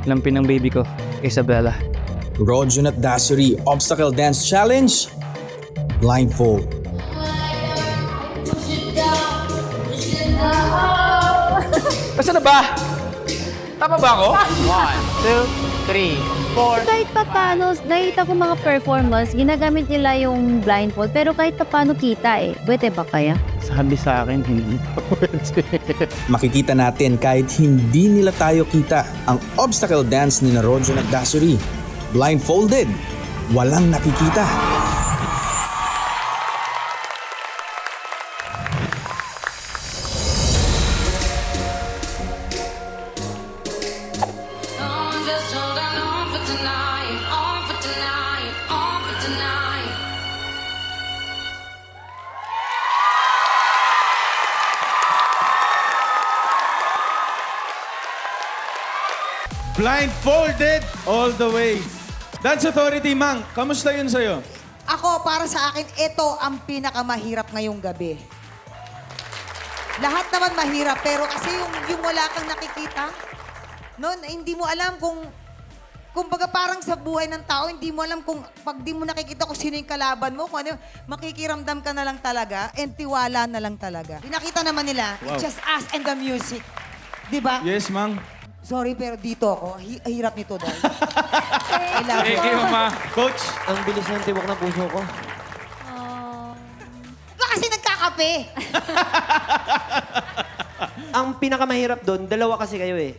lampin ng baby ko, Isabella. Rojon at Dasuri Obstacle Dance Challenge. Blindfold. Basta na ba? Tama ba ako? 1, 2, 3, 4. Kahit pa paano, nakita ko mga performance, ginagamit nila yung blindfold, pero kahit pa paano kita eh. Pwede ba kaya? Sabi sa akin, hindi pa pwede. Makikita natin kahit hindi nila tayo kita ang obstacle dance ni Rojon at Dasuri. Blindfolded. Walang nakikita. Just hold on for tonight, on for tonight, on for tonight. Blindfolded all the way. Dance Authority, Mang, kamusta yun sa'yo? Ako, para sa akin, ito ang pinakamahirap ngayong gabi. Lahat naman mahirap, pero kasi yung wala kang nakikita, no, hindi mo alam kumbaga parang sa buhay ng tao, hindi mo alam kung pag di mo nakikita kung sino yung kalaban mo, kung ano, makikiramdam ka na lang talaga and tiwala na lang talaga. Pinakita naman nila, Wow. just us and the music. Di ba? Yes, Mang. Sorry, pero dito ako, hirap nito dahil. I love Thank you, Ma. Coach. Ang bilis ng tibok ng puso ko. Ba kasi nagkakape? Ang pinakamahirap doon, dalawa kasi kayo eh.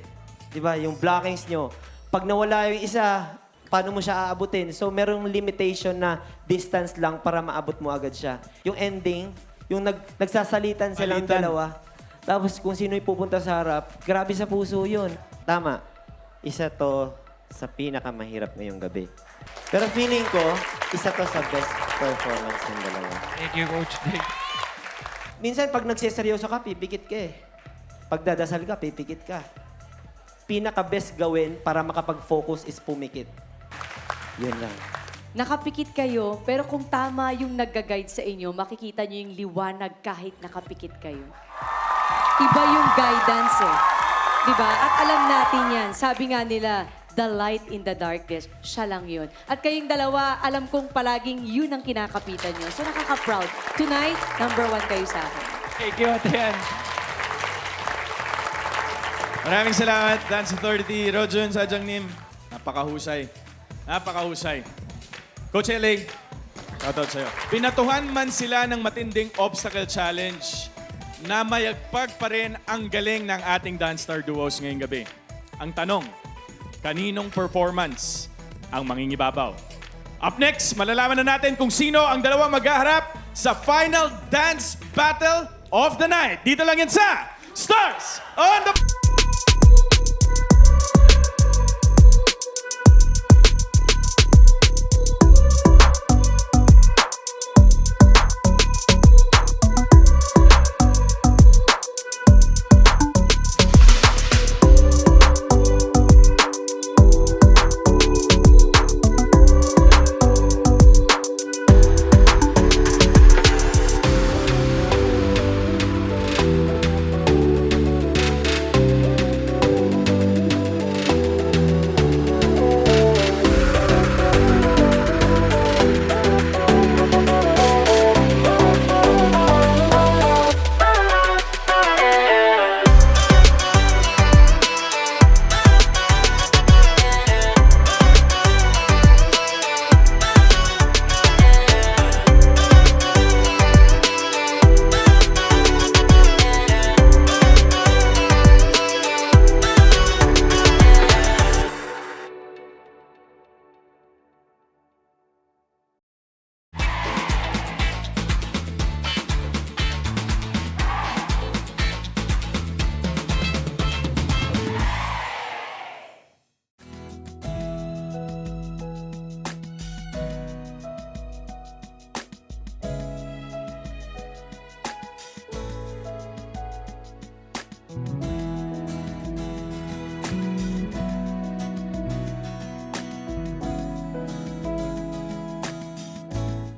Di ba? Yung blockings nyo. Pag nawala yung isa, paano mo siya aabutin? So, merong limitation na distance lang para maabot mo agad siya. Yung ending, yung nagsasalitan silang Palitan. dalawa. Tapos kung sino yung pupunta sa harap, grabe sa puso yun. Tama. Isa to sa pinakamahirap ngayong gabi. Pero feeling ko, isa to sa best performance ng dalawa. Thank you, Coach Dave. Minsan, pag nagseseryoso ka, pipikit ka eh. Pag dadasal ka, pipikit ka. Pinaka-best gawin para makapag-focus is pumikit. Yun lang. Nakapikit kayo, pero kung tama yung nagga-guide sa inyo, makikita nyo yung liwanag kahit nakapikit kayo. Iba yung guidance eh. Diba? At alam natin yan. Sabi nga nila, the light in the darkness, siya lang yun. At kayong dalawa, alam kong palaging yun ang kinakapitan nyo. So nakaka-proud. Tonight, #1 kayo sa akin. Thank you, Ate Ann. Maraming salamat, Dance Authority. Rojon, Sadyang Nim. Napakahusay. Napakahusay. Coach LA, shoutout sa'yo. Pinatuhan man sila ng matinding obstacle challenge na mayagpag pa rin ang galing ng ating Dance Star Duos ngayong gabi. Ang tanong, kaninong performance ang mangingibabaw? Up next, malalaman na natin kung sino ang dalawang maghaharap sa final dance battle of the night. Dito lang yan sa Stars